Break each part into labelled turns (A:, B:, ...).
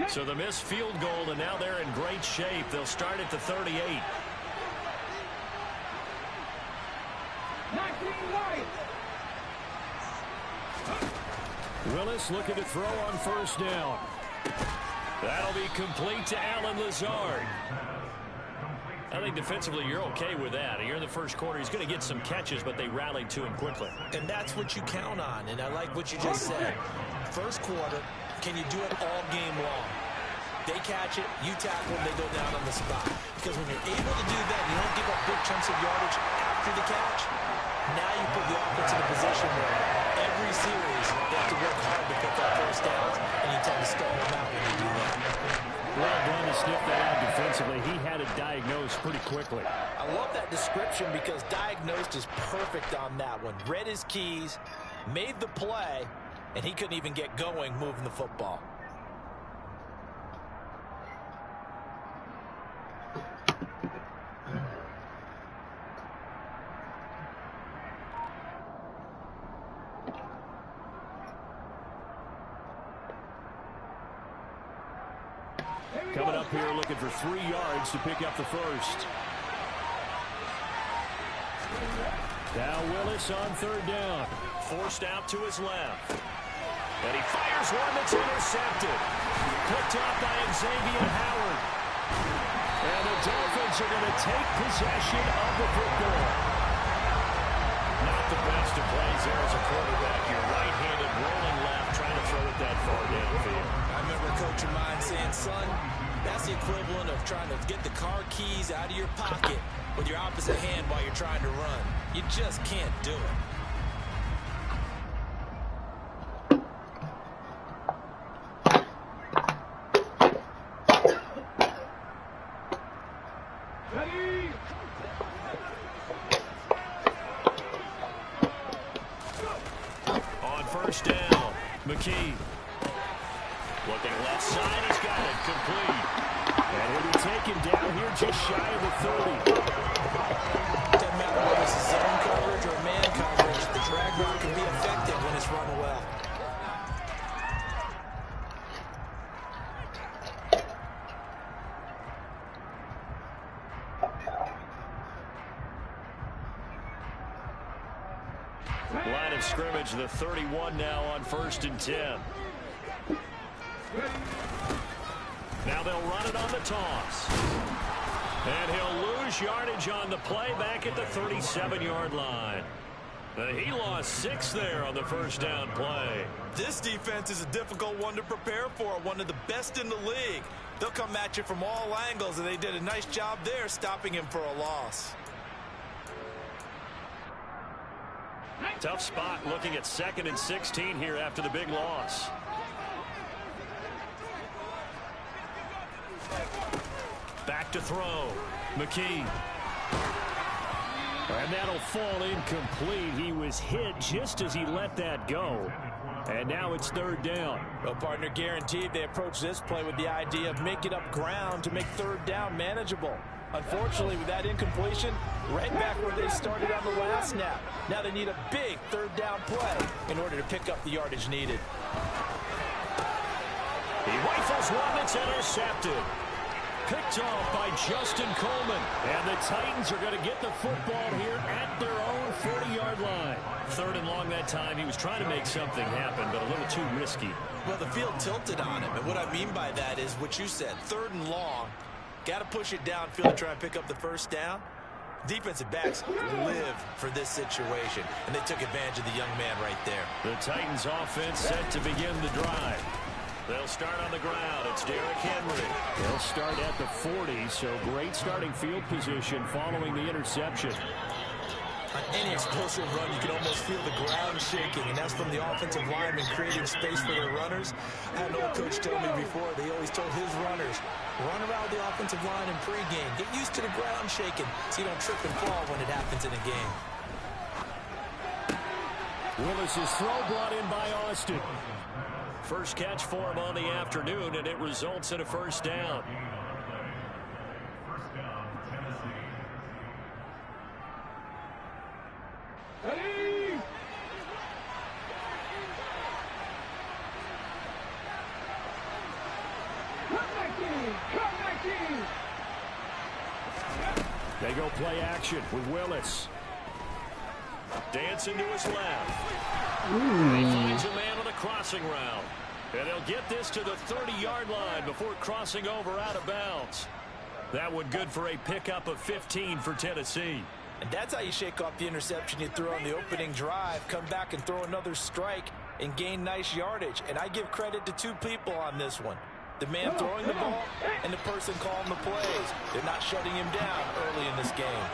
A: So the missed field goal, and now they're in great shape. They'll start at the 38. Willis looking to throw on first down. That'll be complete to Allen Lazard. I think defensively you're okay with that. You're in the first quarter. He's going to get some catches, but they rallied to him quickly.
B: And that's what you count on, and I like what you just said. First quarter, can you do it all game long? They catch it, you tackle them, they go down on the spot. Because when you're able to do that, you don't give up big chunks of yardage after the catch. Now you put the offense in a position where every series they have to work hard to pick up first downs, and you tend to stall them out when you do that.
A: Well done to sniff that out defensively. He had it diagnosed pretty quickly.
B: I love that description because diagnosed is perfect on that one. Read his keys, made the play, and he couldn't even get going moving the football.
A: Coming up here looking for 3 yards to pick up the first. Now Willis on third down. Forced out to his left. And he fires one that's intercepted. Picked off by Xavier Howard. And the Dolphins are going to take possession of the football. Not the best of plays there as a quarterback. You're right-handed, rolling left, trying to throw it that far downfield.
B: I remember a coach of mine saying, son, that's the equivalent of trying to get the car keys out of your pocket with your opposite hand while you're trying to run. You just can't do it.
A: On first down, McKee. Looking left side, he's got it complete. And he'll be taken down here just shy of the 30.
B: Doesn't matter whether it's zone coverage or man coverage, the drag route can be effective when it's run well.
A: Line of scrimmage, the 31 now on 1st and 10. Now they'll run it on the toss. And he'll lose yardage on the play back at the 37-yard line. He lost 6 there on the first down play.
B: This defense is a difficult one to prepare for, one of the best in the league. They'll come at you from all angles, and they did a nice job there stopping him for a loss.
A: Tough spot looking at 2nd and 16 here after the big loss. Back to throw. McKee. And that'll fall incomplete. He was hit just as he let that go. And now it's 3rd down.
B: Well, partner, guaranteed they approach this play with the idea of making up ground to make 3rd down manageable. Unfortunately, with that incompletion, right back where they started on the last snap. Now they need a big 3rd down play in order to pick up the yardage needed.
A: He rifles one that's intercepted. Picked off by Justin Coleman. And the Titans are going to get the football here at their own 40-yard line. 3rd and long that time. He was trying to make something happen, but a little too risky.
B: Well, the field tilted on him. And what I mean by that is what you said. 3rd and long. Got to push it downfield to try and pick up the first down. Defensive backs live for this situation, and they took advantage of the young man right there.
A: The Titans offense set to begin the drive. They'll start on the ground. It's Derrick Henry. They'll start at the 40, so great starting field position following the interception.
B: On any explosive run, you can almost feel the ground shaking, and that's from the offensive linemen creating space for their runners. I had an old coach tell me before, they always told his runners, run around the offensive line in pregame. Get used to the ground shaking so you don't trip and fall when it happens in a game.
A: Willis's throw brought in by Austin. First catch for him on the afternoon, and it results in a first down. They go play action with Willis. Dancing to his left. He finds a man on a crossing route. And he'll get this to the 30-yard line before crossing over out of bounds. That one good for a pickup of 15 for Tennessee.
B: And that's how you shake off the interception you threw on the opening drive. Come back and throw another strike and gain nice yardage. And I give credit to two people on this one. The man throwing the ball and the person calling the plays. They're not shutting him down early in this game.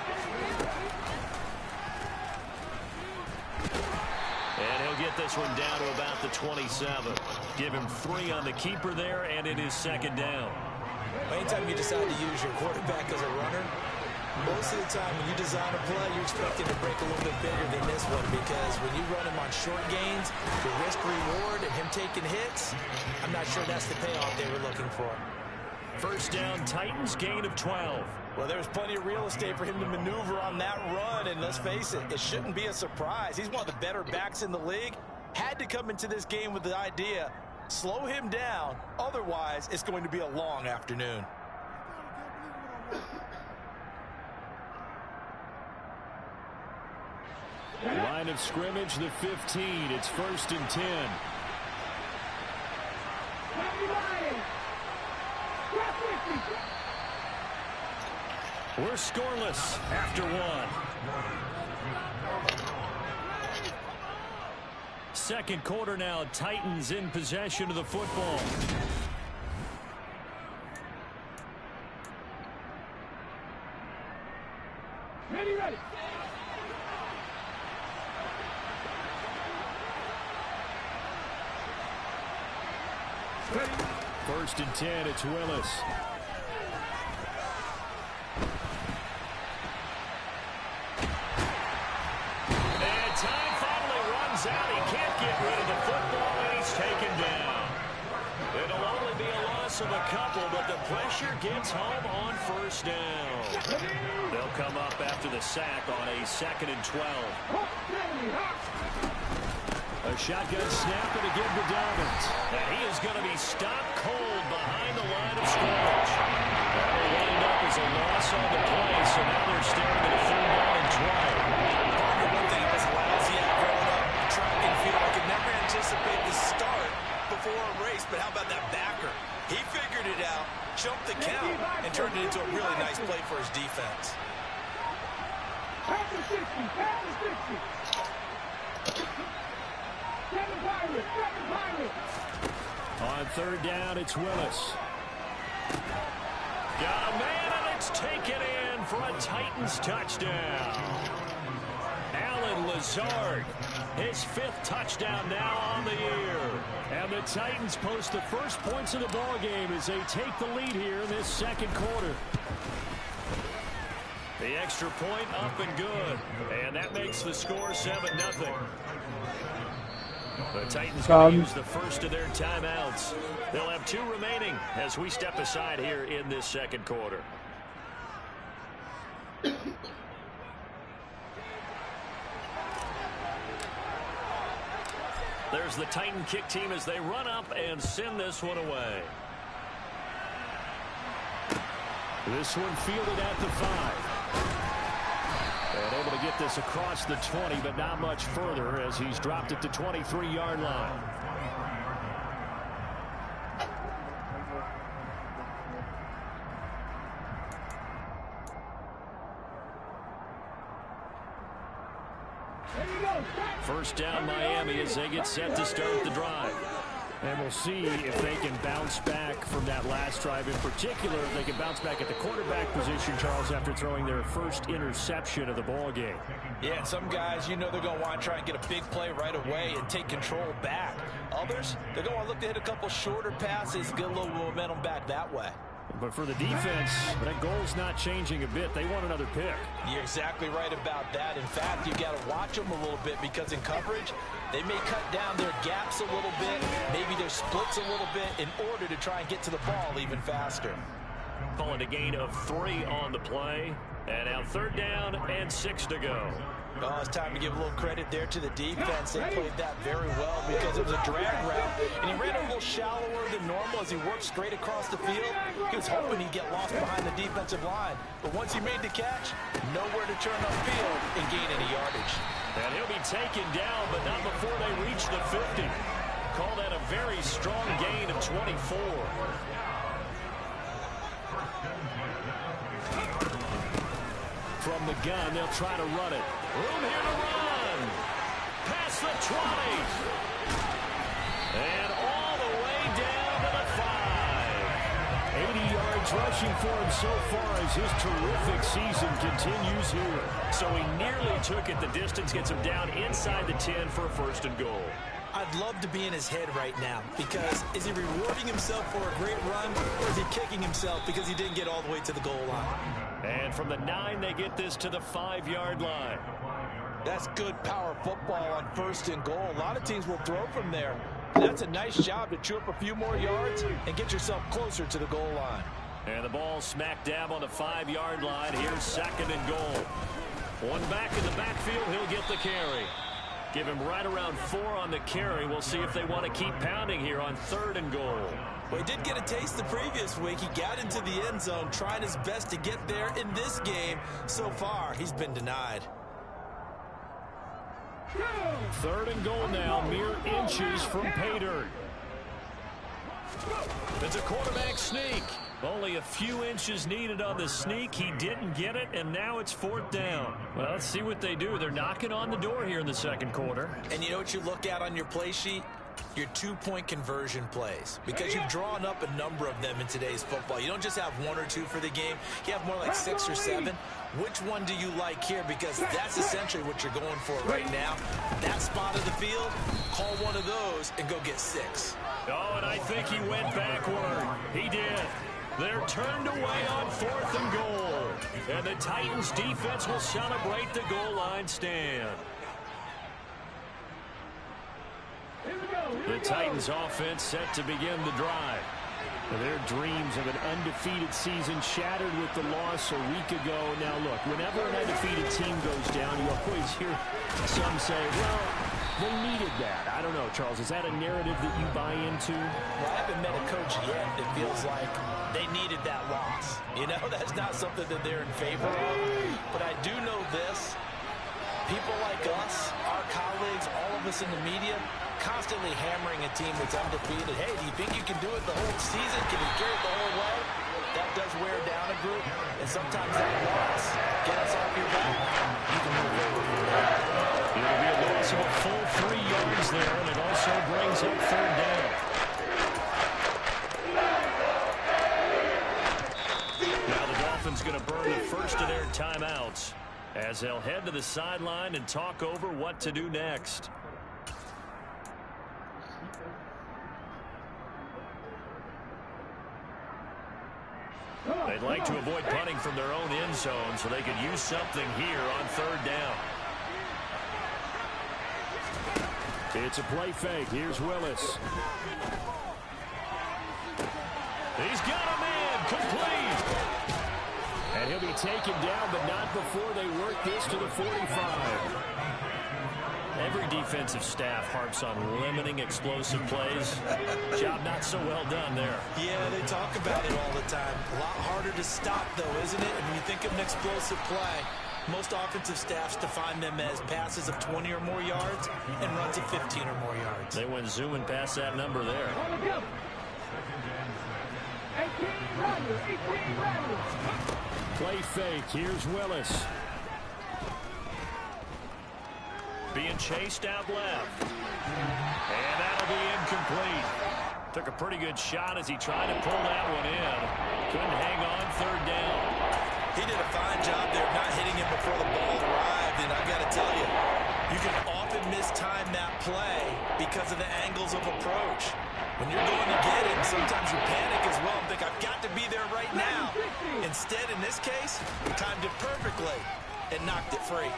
A: And he'll get this one down to about the 27. Give him 3 on the keeper there, and it is second down.
B: Anytime you decide to use your quarterback as a runner, most of the time when you design a play, you're expecting to break a little bit bigger than this one, because when you run him on short gains, the risk-reward and him taking hits, I'm not sure that's the payoff they were looking for.
A: First down, Titans, gain of 12.
B: Well, there was plenty of real estate for him to maneuver on that run, and let's face it, it shouldn't be a surprise. He's one of the better backs in the league. Had to come into this game with the idea, slow him down, otherwise it's going to be a long afternoon.
A: Line of scrimmage, the 15. It's first and 10. We're scoreless after one. Second quarter now, Titans in possession of the football.
C: Ready.
A: First and 10, it's Willis. And time finally runs out. He can't get rid of the football, and he's taken down. It'll only be a loss of a couple, but the pressure gets home on first down. They'll come up after the sack on a 2nd and 12. A shotgun snap and a give to Dolphins. And he is going to be stopped cold behind the line of scrimmage. That will wind up as a loss on the play, so now they're staring at a 3rd down and 12.
B: One thing I was lousy at growing up, track and field, I could never anticipate the start before a race, but how about that backer? He figured it out, jumped the count, and turned it into a really nice play for his defense.
C: Pass the 60, pass the 60.
A: On 3rd down, it's Willis. Got a man, and it's taken in for a Titans touchdown. Allen Lazard, his 5th touchdown now on the year. And the Titans post the first points of the ballgame as they take the lead here in this second quarter. The extra point up and good. And that makes the score 7-0. The Titans going to use the first of their timeouts. They'll have 2 remaining as we step aside here in this second quarter. There's the Titan kick team as they run up and send this one away. This one fielded at the 5. And able to get this across the 20, but not much further as he's dropped it to 23-yard line. First down Miami as they get set to start the drive. And we'll see if they can bounce back from that last drive. In particular, if they can bounce back at the quarterback position, Charles, after throwing their first interception of the ball game.
B: Yeah, some guys, you know they're going to want to try and get a big play right away and take control back. Others, they're going to look to hit a couple shorter passes, get a little momentum back that way.
A: But for the defense, that goal's not changing a bit. They want another pick.
B: You're exactly right about that. In fact, you got to watch them a little bit because in coverage, they may cut down their gaps a little bit, maybe their splits a little bit in order to try and get to the ball even faster.
A: Calling a gain of 3 on the play. And now 3rd down and 6 to go.
B: Oh, it's time to give a little credit there to the defense. They played that very well because it was a drag route, and he ran a little shallower than normal as he worked straight across the field. He was hoping he'd get lost behind the defensive line. But once he made the catch, nowhere to turn upfield and gain any yardage.
A: And he'll be taken down, but not before they reach the 50. Call that a very strong gain of 24. From the gun, they'll try to run it. Room here to run. Past the 20. And all the way down to the 5. 80 yards rushing for him so far as his terrific season continues here. So he nearly took it the distance, gets him down inside the 10 for a first and goal.
B: I'd love to be in his head right now, because is he rewarding himself for a great run, or is he kicking himself because he didn't get all the way to the goal line?
A: And from the 9, they get this to the 5-yard line.
B: That's good power football on first and goal. A lot of teams will throw from there. That's a nice job to chew up a few more yards and get yourself closer to the goal line.
A: And the ball smack dab on the 5-yard line. Here's second and goal. One back in the backfield, he'll get the carry. Give him right around 4 on the carry. We'll see if they want to keep pounding here on third and goal.
B: Well, he did get a taste the previous week. He got into the end zone, trying his best to get there in this game. So far, he's been denied.
A: Third and goal now, mere inches from pay dirt. It's a quarterback sneak. Only a few inches needed on the sneak. He didn't get it, and now it's fourth down. Well, let's see what they do. They're knocking on the door here in the second quarter.
B: And you know what you look at on your play sheet? Your 2-point conversion plays, because you've drawn up a number of them in today's football. You don't just have 1 or 2 for the game. You have more like 6 or 7. Which one do you like here? Because that's essentially what you're going for right now. That spot of the field, call one of those and go get 6.
A: Oh, and I think he went backward. He did. They're turned away on fourth and goal. And the Titans defense will celebrate the goal line stand. The Titans offense set to begin the drive. Their dreams of an undefeated season shattered with the loss a week ago. Now look, whenever an undefeated team goes down, you always hear some say, well, they needed that. I don't know, Charles, is that a narrative that you buy into?
B: Well, I haven't met a coach yet that feels like they needed that loss. You know, that's not something that they're in favor of. But I do know this. People like us, our colleagues, all of us in the media, constantly hammering a team that's undefeated. Hey, do you think you can do it the whole season? Can you carry it the whole way? That does wear down a group, and sometimes that loss, get us off your back, you can move forward from there.
A: It'll be a loss of a full 3 yards there, and it also brings up third down. Now the Dolphins going to burn the first of their timeouts as they'll head to the sideline and talk over what to do next. They'd like to avoid punting from their own end zone so they could use something here on third down. It's a play fake. Here's Willis. He's got a man complete. And he'll be taken down, but not before they work this to the 45. Every defensive staff harps on limiting explosive plays. Job not so well done there.
B: Yeah, they talk about it all the time. A lot harder to stop, though, isn't it? And when you think of an explosive play, most offensive staffs define them as passes of 20 or more yards and runs of 15 or more yards.
A: They went zooming past that number there. Play fake. Here's Willis. Being chased out left. And that'll be incomplete. Took a pretty good shot as he tried to pull that one in. Couldn't hang on third down.
B: He did a fine job there of not hitting him before the ball arrived. And I got to tell you, you can often mistime that play because of the angles of approach. When you're going to get it, sometimes you panic as well and think, I've got to be there right now. Instead, in this case, he timed it perfectly and knocked it free.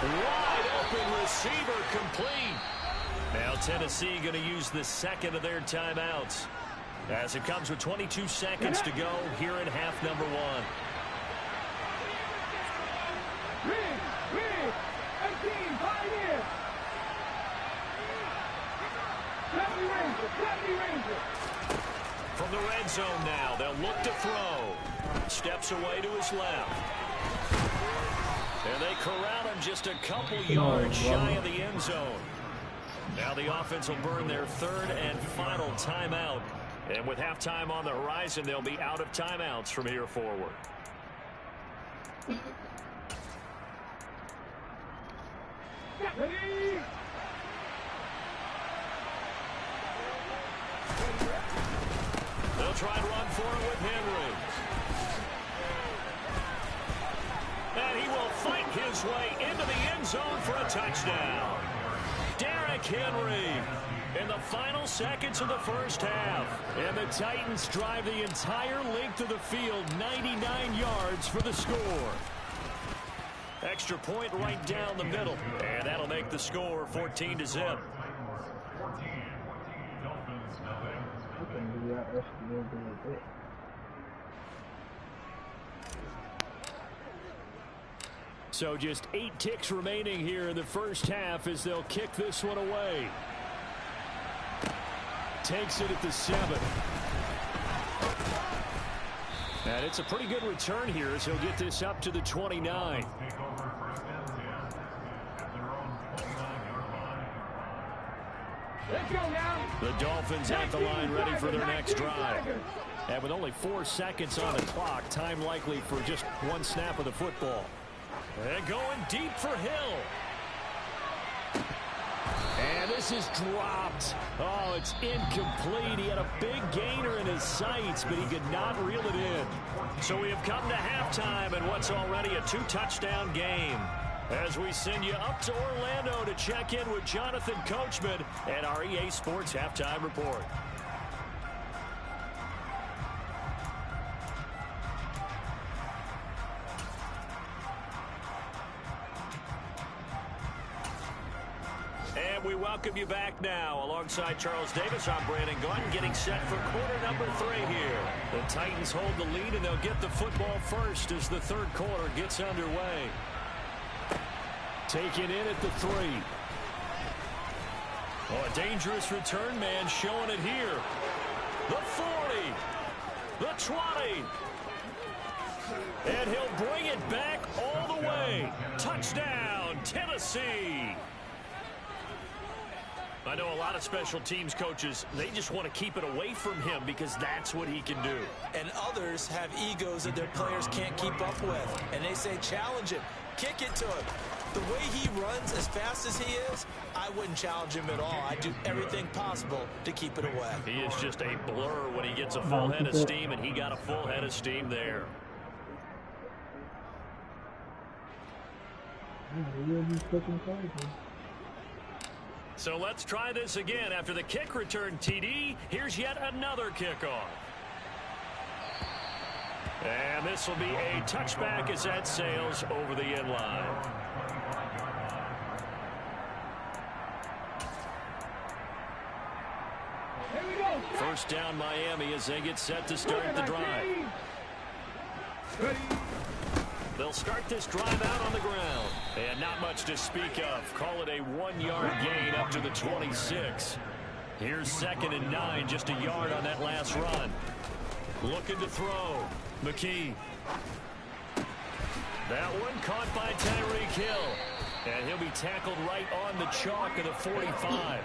A: Wide open receiver complete. Now Tennessee going to use the second of their timeouts as it comes with 22 seconds to go here in half number 1. steps away to his left. And they corral him just a couple yards shy of the end zone. Now the offense will burn their third and final timeout. And with halftime on the horizon, they'll be out of timeouts from here forward. They'll try and run for it with Henry. And he will fight his way into the end zone for a touchdown. Derrick Henry in the final seconds of the first half. And the Titans drive the entire length of the field, 99 yards for the score. Extra point right down the middle. And that'll make the score 14-0. So just 8 ticks remaining here in the first half as they'll kick this one away. Takes it at the 7. And it's a pretty good return here as he'll get this up to the 29.
C: Let's go now.
A: The Dolphins at the line ready for their next drive. And with only 4 seconds on the clock, time likely for just one snap of the football. And going deep for Hill. And this is dropped. Oh, it's incomplete. He had a big gainer in his sights, but he could not reel it in. So we have come to halftime in what's already a 2-touchdown game. As we send you up to Orlando to check in with Jonathan Coachman and our EA Sports Halftime Report. And we welcome you back now. Alongside Charles Davis, I'm Brandon Gunn, getting set for quarter number 3 here. The Titans hold the lead, and they'll get the football first as the third quarter gets underway. Taken in at the 3. Oh, a dangerous return man showing it here. The 40. The 20. And he'll bring it back all the way. Touchdown, Tennessee. I know a lot of special teams coaches, they just want to keep it away from him because that's what he can do.
B: And others have egos that their players can't keep up with. And they say, challenge him. Kick it to him. The way he runs as fast as he is, I wouldn't challenge him at all. I'd do everything possible to keep it away.
A: He is just a blur when he gets a full head of steam, and he got a full head of steam there. So let's try this again. After the kick return TD, here's yet another kickoff. And this will be a touchback as that sails over the end line. First down Miami as they get set to start the drive. They'll start this drive out on the ground. And not much to speak of. Call it a 1-yard gain up to the 26. Here's 2nd and 9, just a yard on that last run. Looking to throw. McKee. That one caught by Tyreek Hill. And he'll be tackled right on the chalk of the 45.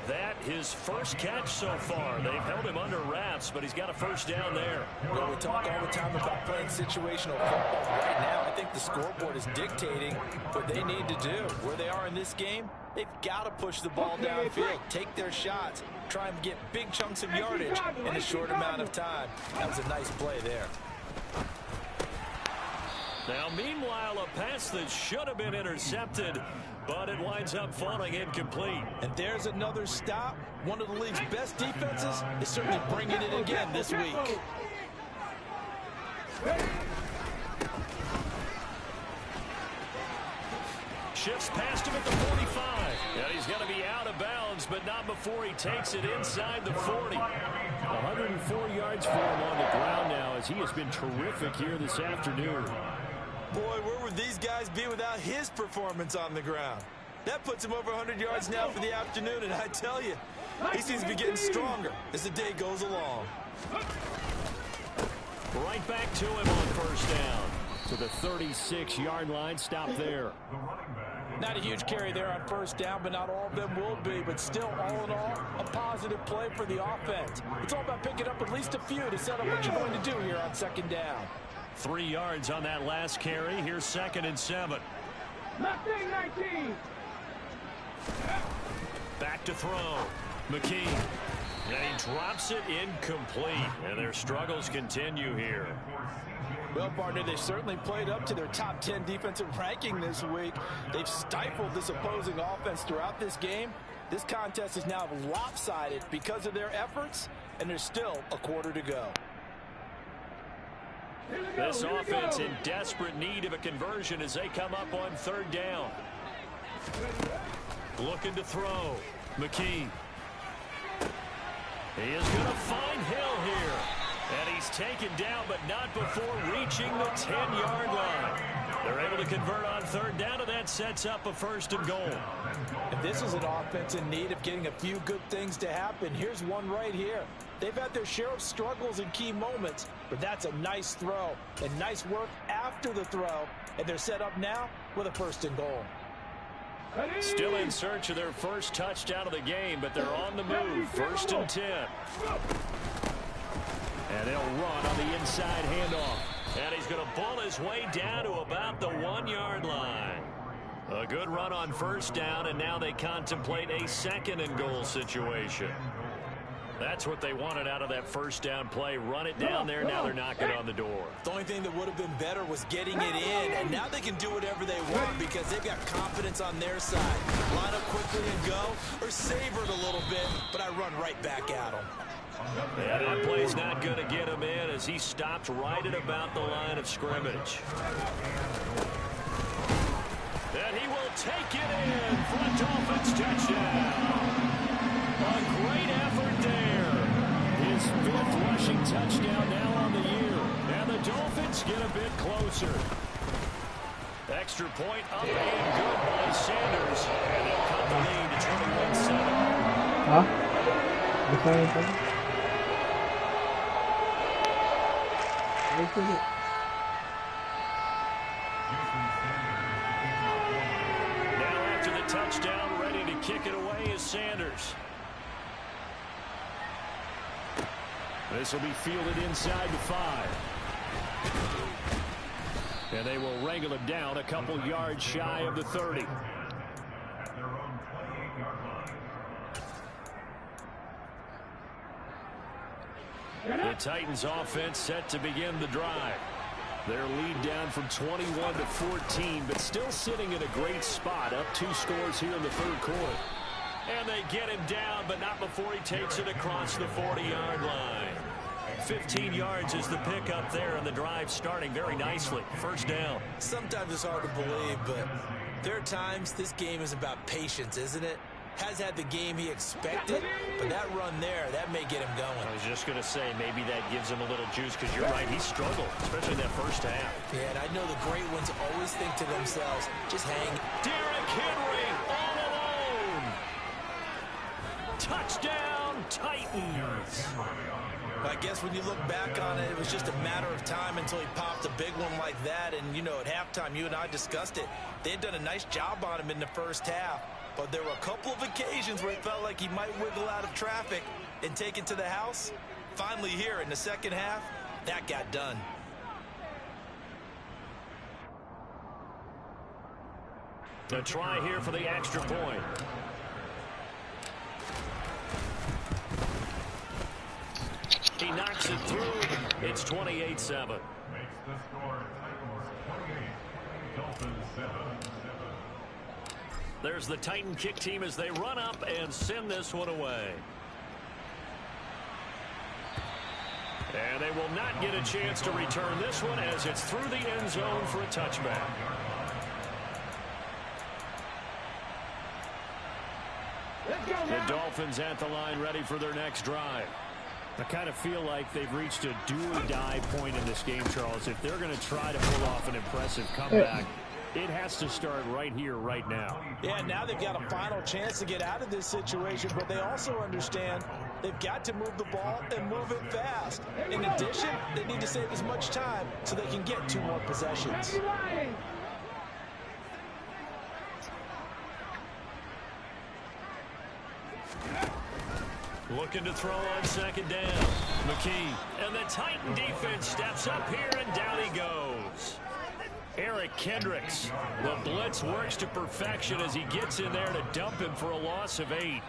A: That his first catch so far. They've held him under wraps, but he's got a first down there.
B: Well, we talk all the time about playing situational football. Right now, I think the scoreboard is dictating what they need to do. Where they are in this game, they've got to push the ball downfield, take their shots, try and get big chunks of yardage in a short amount of time. That was a nice play there.
A: Now, meanwhile, a pass that should have been intercepted, but it winds up falling incomplete.
B: And there's another stop. One of the league's best defenses is certainly bringing it again this week.
A: Shifts past him at the 45. And he's going to be out of bounds, but not before he takes it inside the 40. 104 yards for him on the ground now as he has been terrific here this afternoon.
B: Boy, where would these guys be without his performance on the ground? That puts him over 100 yards now for the afternoon, and I tell you, he seems to be getting stronger as the day goes along.
A: Right back to him on first down. To the 36-yard line. Stop there.
B: Not a huge carry there on first down, but not all of them will be. But still, all in all, a positive play for the offense. It's all about picking up at least a few to set up what you're going to do here on second down.
A: 3 yards on that last carry. Here's 2nd and 7.
C: Left thing 19.
A: Back to throw. McKee. And he drops it incomplete. And their struggles continue here.
B: Well, partner, they certainly played up to their top 10 defensive ranking this week. They've stifled this opposing offense throughout this game. This contest is now lopsided because of their efforts, and there's still a quarter to go.
A: This offense in desperate need of a conversion as they come up on 3rd down. Looking to throw. McKee. He is going to find Hill here. And he's taken down, but not before reaching the 10-yard line. They're able to convert on 3rd down, and that sets up a 1st and goal.
B: And this is an offense in need of getting a few good things to happen. Here's one right here. They've had their share of struggles in key moments, but that's a nice throw and nice work after the throw. And they're set up now with a 1st and goal.
A: Still in search of their first touchdown of the game, but they're on the move. 1st and 10. And they'll run on the inside handoff. And he's going to pull his way down to about the 1-yard line. A good run on 1st down, and now they contemplate a 2nd and goal situation. That's what they wanted out of that 1st down play. Run it down there. Now they're knocking on the door.
B: The only thing that would have been better was getting it in, and now they can do whatever they want because they've got confidence on their side. Line up quickly and go, or savor it a little bit, but I run right back at them.
A: Yeah, that play's not going to get him in as he stopped right at about the line of scrimmage. And he will take it in for a Dolphins touchdown. A great effort there. His 5th rushing touchdown now on the year. And the Dolphins get a bit closer. Extra point up and good by Sanders. And they'll cut the lead to 21-7.
D: Huh?
A: Now after the touchdown, ready to kick it away is Sanders. This will be fielded inside the 5. And they will wrangle him down a couple yards shy of the 30. The Titans offense set to begin the drive. Their lead down from 21 to 14, but still sitting in a great spot, up 2 scores here in the 3rd quarter. And they get him down, but not before he takes it across the 40-yard line. 15 yards is the pickup there, and the drive starting very nicely. 1st down.
B: Sometimes it's hard to believe, but there are times this game is about patience, isn't it? Has had the game he expected, but that run there, that may get him going.
A: I was just going to say, maybe that gives him a little juice, because you're right, he struggled, especially in that 1st half.
B: Yeah, and I know the great ones always think to themselves, just hang.
A: Derrick Henry all alone. Touchdown, Titans.
B: I guess when you look back on it, it was just a matter of time until he popped a big one like that. And, you know, at halftime, you and I discussed it. They had done a nice job on him in the 1st half. But there were a couple of occasions where it felt like he might wiggle out of traffic and take it to the house. Finally here in the 2nd half, that got done.
A: A try here for the extra point. He knocks it through. It's 28-7. There's the Titan kick team as they run up and send this one away. And they will not get a chance to return this one as it's through the end zone for a touchback. The Dolphins at the line ready for their next drive. I kind of feel like they've reached a do-or-die point in this game, Charles. If they're going to try to pull off an impressive comeback, it has to start right here, right now.
B: Yeah, now they've got a final chance to get out of this situation, but they also understand They've got to move the ball and move it fast. In addition, they need to save as much time so they can get 2 more possessions.
A: Looking to throw on 2nd down. McKee. And the Titan defense steps up here, and down he goes. Eric Kendricks. The blitz works to perfection as he gets in there to dump him for a loss of 8.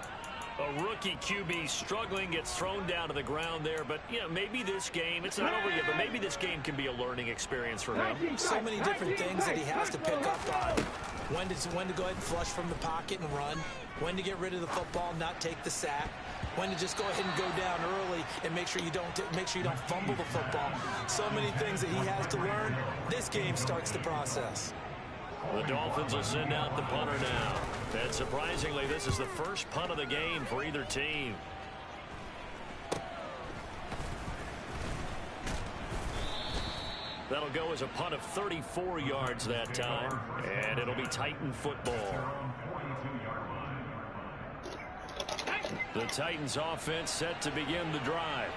A: A rookie QB struggling, gets thrown down to the ground there. But, you know, maybe this game, it's not over yet, but maybe this game can be a learning experience for him.
B: So many different things that he has to pick up on. When to go ahead and flush from the pocket and run. When to get rid of the football, not take the sack. When to just go ahead and go down early and make sure you don't fumble the football. So many things that he has to learn. This game starts the process.
A: The Dolphins will send out the punter now. And surprisingly, this is the first punt of the game for either team. That'll go as a punt of 34 yards that time. And it'll be Titan football. The Titans offense set to begin the drive.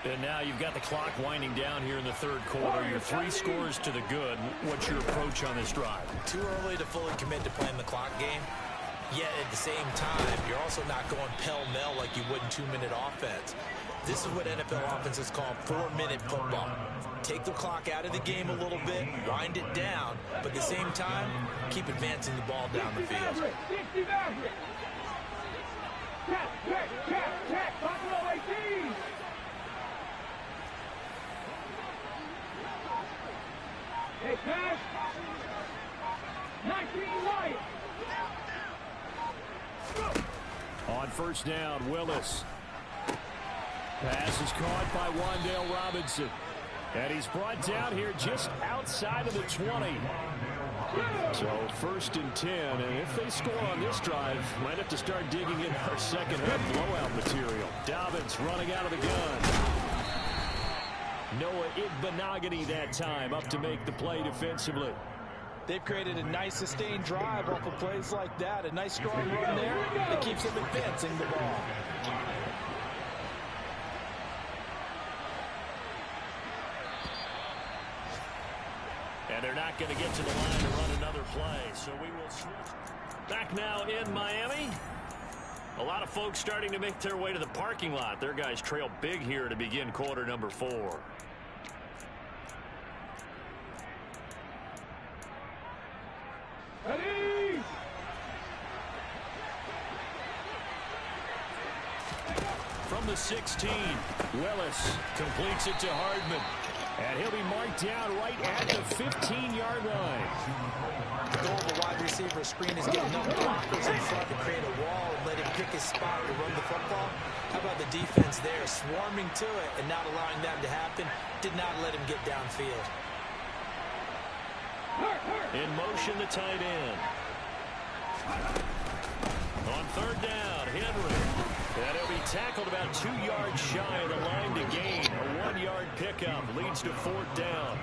A: And now you've got the clock winding down here in the 3rd quarter. Your 3 scores to the good. What's your approach on this drive?
B: Too early to fully commit to playing the clock game. Yet at the same time, you're also not going pell-mell like you would in 2-minute offense. This is what NFL offenses call 4-minute football. Take the clock out of the game a little bit, wind it down, but at the same time, keep advancing the ball down the field.
C: Buffalo 18. Hey, pass. 19 right.
A: On 1st down, Willis. Pass is caught by Wan'Dale Robinson. And he's brought down here just outside of the 20. So 1st and 10, and if they score on this drive, might have to start digging in our second half blowout material. Dobbins running out of the gun. Noah Igbenogany that time up to make the play defensively.
B: They've created a nice sustained drive off of plays like that. A nice strong run there that keeps them advancing the ball.
A: And they're not going to get to the line to run another play. So we will switch. Back now in Miami. A lot of folks starting to make their way to the parking lot. Their guys trail big here to begin quarter number 4.
C: Ready.
A: From the 16, Willis completes it to Hardman. And he'll be marked down right at the 15-yard line.
B: The goal of a wide receiver screen is getting enough blockers in front to create a wall and let him pick his spot to run the football. How about the defense there, swarming to it and not allowing that to happen? Did not let him get downfield.
A: In motion, the tight end. On 3rd down, Henry. And he'll be tackled about 2 yards shy of the line to gain. A 1-yard pickup leads to 4th down.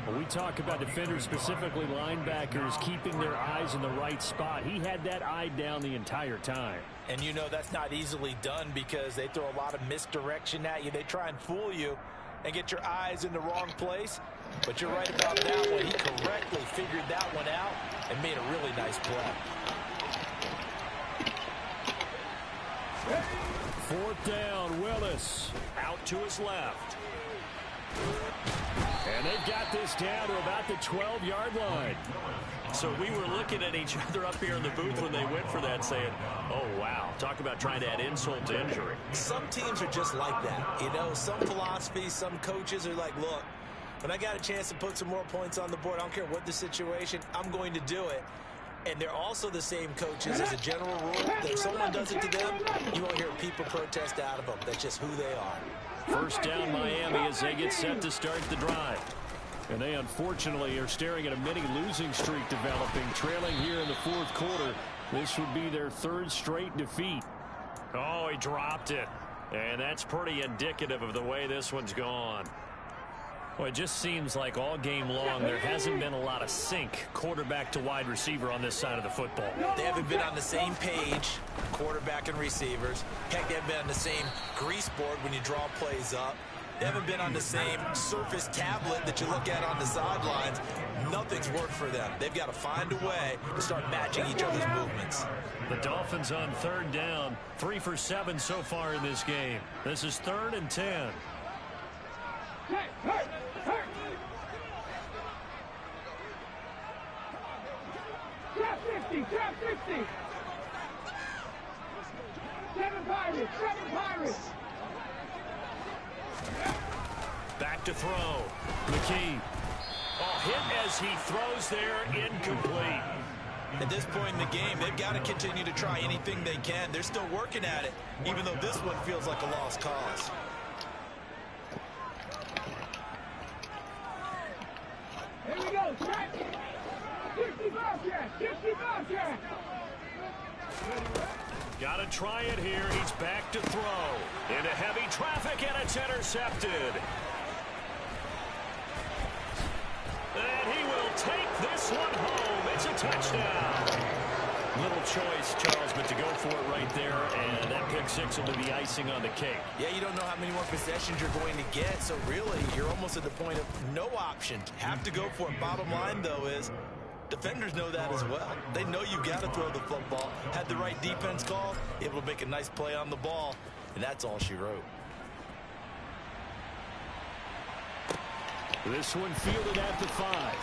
A: When we talk about defenders, specifically linebackers, keeping their eyes in the right spot, he had that eye down the entire time.
B: And you know that's not easily done because they throw a lot of misdirection at you. They try and fool you and get your eyes in the wrong place. But you're right about that one. He correctly figured that one out and made a really nice play.
A: 4th down, Willis out to his left. And they've got this down to about the 12-yard line. So we were looking at each other up here in the booth when they went for that saying, oh, wow, talk about trying to add insult to injury.
B: Some teams are just like that. You know, some philosophies, some coaches are like, look, when I got a chance to put some more points on the board, I don't care what the situation, I'm going to do it. And they're also the same coaches as a general rule. That if someone does it to them, you won't hear people protest out of them. That's just who they are.
A: 1st down Miami as they get set to start the drive. And they unfortunately are staring at a mini losing streak developing, trailing here in the 4th quarter. This would be their 3rd straight defeat. Oh, he dropped it. And that's pretty indicative of the way this one's gone. Well, it just seems like all game long there hasn't been a lot of sync quarterback to wide receiver on this side of the football.
B: They haven't been on the same page, quarterback and receivers. Heck, they haven't been on the same grease board when you draw plays up. They haven't been on the same Surface tablet that you look at on the sidelines. Nothing's worked for them. They've got to find a way to start matching each other's movements.
A: The Dolphins on 3rd down, 3 for 7 so far in this game. This is 3rd and 10.
C: Trap 50, trap 50. 7 Pirates, 7 Pirates.
A: Back to throw. McKee. Oh, hit as he throws there, incomplete.
B: At this point in the game, they've got to continue to try anything they can. They're still working at it, even though this one feels like a lost cause.
C: Here we go, trap. 60 Bobcat, 60 Bobcat.
A: Got to try it here. He's back to throw. Into heavy traffic, and it's intercepted. And he will take this one home. It's a touchdown. Little choice, Charles, but to go for it right there, and that pick six will be the icing on the cake.
B: Yeah, you don't know how many more possessions you're going to get, so really, you're almost at the point of no option. Have to go for it. Bottom line, though, is defenders know that as well. They know you've got to throw the football. Had the right defense call, able to make a nice play on the ball, and that's all she wrote.
A: This one fielded at the 5.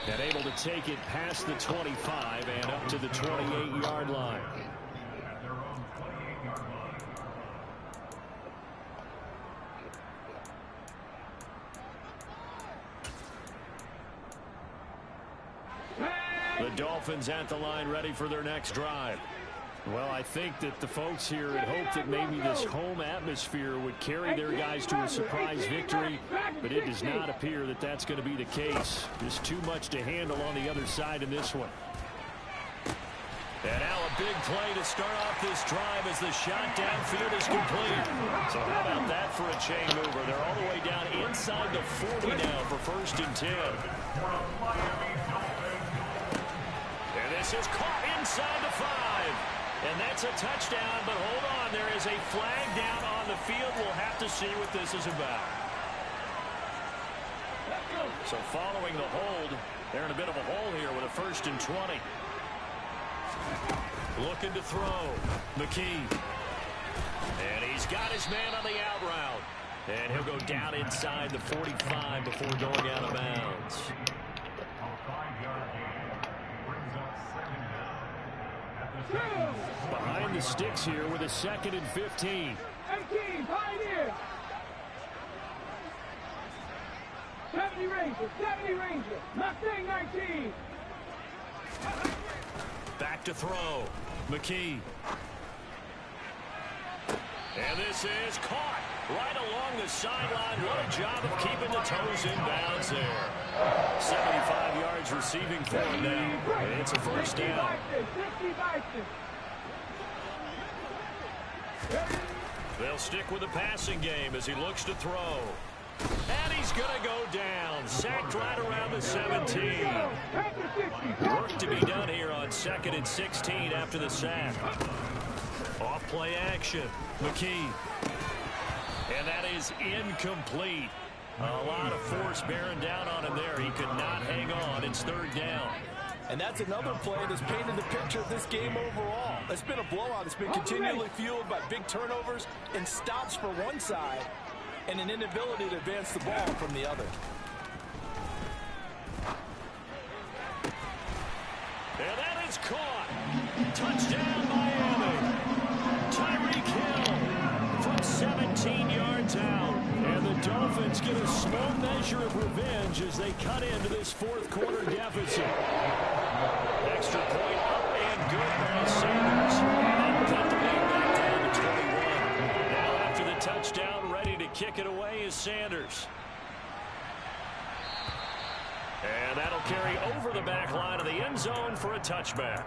A: And able to take it past the 25 and up to the 28-yard line. The Dolphins at the line, ready for their next drive. Well, I think that the folks here had hoped that maybe this home atmosphere would carry their guys to a surprise victory, but it does not appear that that's going to be the case. Just too much to handle on the other side in this one. And now a big play to start off this drive as the shot downfield is complete. So how about that for a chain mover? They're all the way down inside the 40 now for 1st and 10. And this is caught inside the 5. And that's a touchdown, but hold on. There is a flag down on the field. We'll have to see what this is about. So following the hold, they're in a bit of a hole here with a 1st and 20. Looking to throw. McKee. And he's got his man on the out route. And he'll go down inside the 45 before going out of bounds. Behind the sticks here with a 2nd and 15.
C: 18, Pioneer. 70 Ranger, 70 Ranger. Mustang 19.
A: Back to throw. McKee. And this is caught right along the sideline. What a job of keeping the toes in bounds there. 75 yards receiving for him now. It's a 1st down. They'll stick with the passing game as he looks to throw. And he's going to go down. Sacked right around the 17. Work to be done here on 2nd and 16 after the sack. Off play action. McKee. And that is incomplete. A lot of force bearing down on him there. He could not hang on. It's 3rd down.
B: And that's another play that's painted the picture of this game overall. It's been a blowout. It's been continually fueled by big turnovers and stops for one side and an inability to advance the ball from the other.
A: And that is caught. Touchdown, Miami. Tyreek Hill from 17 yards out. And the Dolphins get a small measure of revenge as they cut into this 4th quarter deficit. Extra point up and good by Sanders. And cut the lead back down to 21. Now after the touchdown, ready to kick it away is Sanders. And that'll carry over the back line of the end zone for a touchback.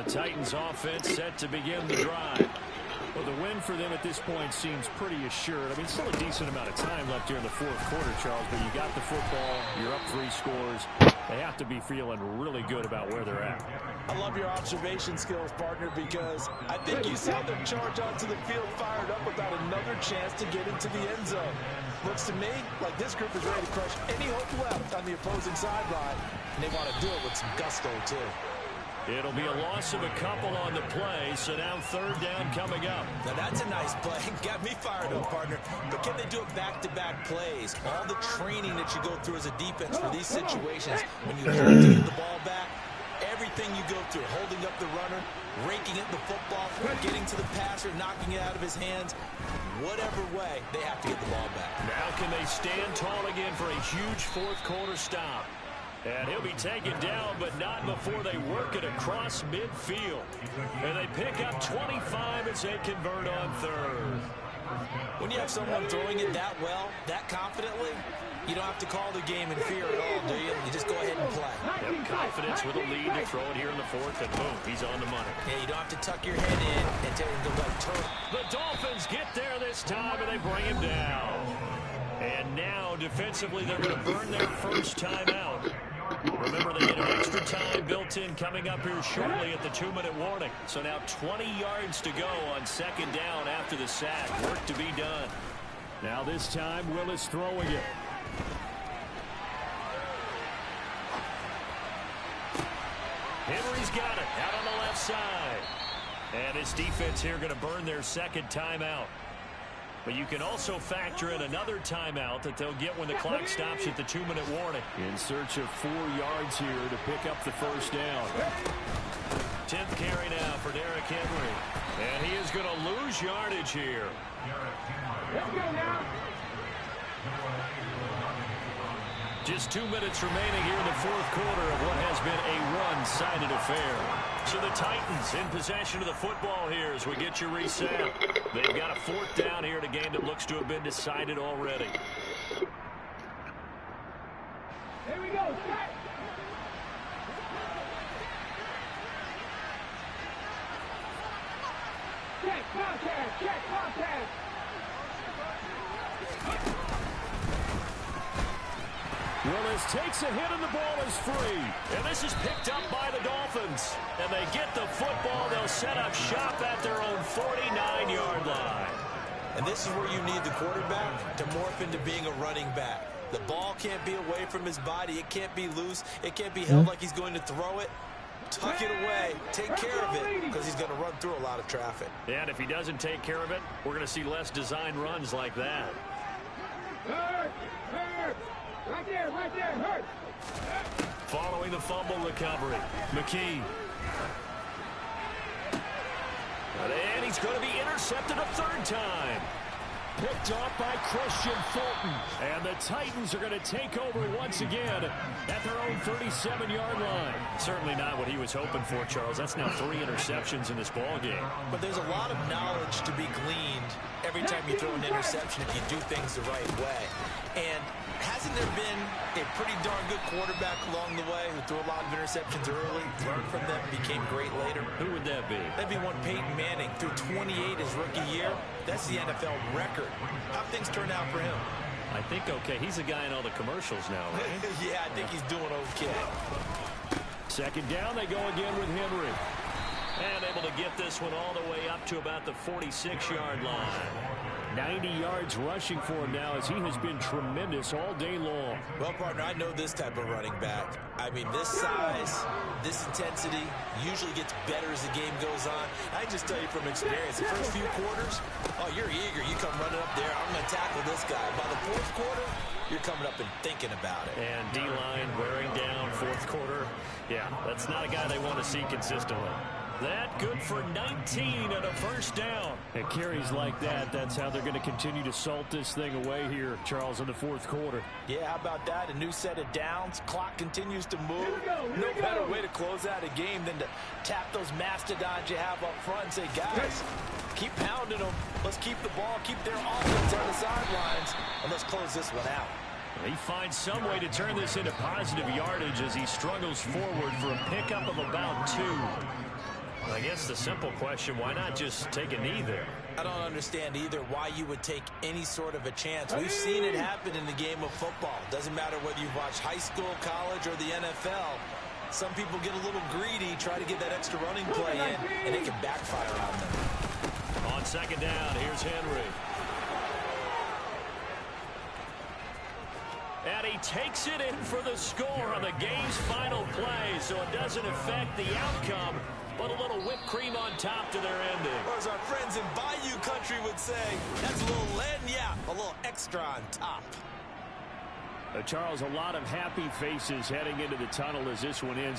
A: Titans offense set to begin the drive. Well, the win for them at this point seems pretty assured. I mean, still a decent amount of time left here in the fourth quarter, Charles, but you got the football, you're up 3 scores. They have to be feeling really good about where they're at.
B: I love your observation skills, partner, because I think you saw them charge onto the field fired up without another chance to get into the end zone. Looks to me like this group is ready to crush any hope left on the opposing sideline, and they want to do it with some gusto, too.
A: It'll be a loss of a couple on the play, so now 3rd down coming up.
B: Now that's a nice play. Got me fired up, partner. But can they do it back-to-back plays? All the training that you go through as a defense for these situations, when you have to get the ball back, everything you go through, holding up the runner, raking at the football, getting to the passer, knocking it out of his hands, whatever way, they have to get the ball back.
A: Now can they stand tall again for a huge fourth quarter stop? And he'll be taken down, but not before they work it across midfield. And they pick up 25 as they convert on 3rd.
B: When you have someone throwing it that well, that confidently, you don't have to call the game in fear at all, do you? You just go ahead and play.
A: Have confidence with a lead to throw it here in the 4th, and boom, he's on the money.
B: Yeah, you don't have to tuck your head in and tell him to go turn.
A: The Dolphins get there this time, and they bring him down. And now, defensively, they're going to burn their first timeout. Remember, they get an extra time built in coming up here shortly at the 2-minute warning. So now 20 yards to go on 2nd down after the sack. Work to be done. Now this time, Willis throwing it. Henry's got it out on the left side. And his defense here going to burn their 2nd timeout. But you can also factor in another timeout that they'll get when the clock stops at the 2-minute warning. In search of 4 yards here to pick up the first down. 10th carry now for Derrick Henry. And he is going to lose yardage here.
C: Let's go now.
A: Just 2 minutes remaining here in the fourth quarter of what has been a one-sided affair. So the Titans in possession of the football here as we get you reset. They've got a 4th down here in a game that looks to have been decided already.
C: Here we go. Set. Check contact. Check contact.
A: Willis takes a hit and the ball is free. And this is picked up by the Dolphins. And they get the football. They'll set up shop at their own 49-yard line.
B: And this is where you need the quarterback to morph into being a running back. The ball can't be away from his body. It can't be loose. It can't be held like he's going to throw it. Tuck it away. Take care of it because he's going to run through a lot of traffic.
A: Yeah, and if he doesn't take care of it, we're going to see less design runs like that.
C: Hurt. Hurt. Right there. Right there. Hurt.
A: Following the fumble recovery, McKee. And he's going to be intercepted a 3rd time. Picked off by Christian Fulton. And the Titans are going to take over once again at their own 37-yard line. Certainly not what he was hoping for, Charles. That's now 3 interceptions in this ball game.
B: But there's a lot of knowledge to be gleaned every time you throw an interception if you do things the right way. And hasn't there been a pretty darn good quarterback along the way who threw a lot of interceptions early, learned from them, became great later?
A: Who would that be?
B: That'd be one Peyton Manning, threw 28 his rookie year. That's the NFL record. How things turn out for him?
A: I think okay. He's a guy in all the commercials now, right?
B: Yeah, I think he's doing okay.
A: 2nd down, they go again with Henry. And able to get this one all the way up to about the 46-yard line. 90 yards rushing for him now as he has been tremendous all day long.
B: Well, partner, I know this type of running back. I mean, this size, this intensity usually gets better as the game goes on. I can just tell you from experience, the first few quarters, oh, you're eager. You come running up there. I'm going to tackle this guy. By the 4th quarter, you're coming up and thinking about it.
A: And D-line wearing down 4th quarter. Yeah, that's not a guy they want to see consistently. That good for 19 and a 1st down. And carries like that, that's how they're going to continue to salt this thing away here, Charles, in the 4th quarter.
B: Yeah, how about that? A new set of downs. Clock continues to move. No better way to close out a game than to tap those mastodons you have up front and say, guys, keep pounding them. Let's keep the ball, keep their offense on the sidelines, and let's close this one out.
A: He finds some way to turn this into positive yardage as he struggles forward for a pickup of about 2. I guess the simple question, why not just take a knee there?
B: I don't understand either why you would take any sort of a chance. We've seen it happen in the game of football. Doesn't matter whether you watch high school, college, or the NFL. Some people get a little greedy, try to get that extra running play in, and it can backfire on them.
A: On second down, here's Henry. And he takes it in for the score on the game's final play, so it doesn't affect the outcome, but a little whipped cream on top to their ending.
B: Or as our friends in Bayou Country would say, that's a little lagniappe, a little extra on top.
A: Charles, a lot of happy faces heading into the tunnel as this one ends.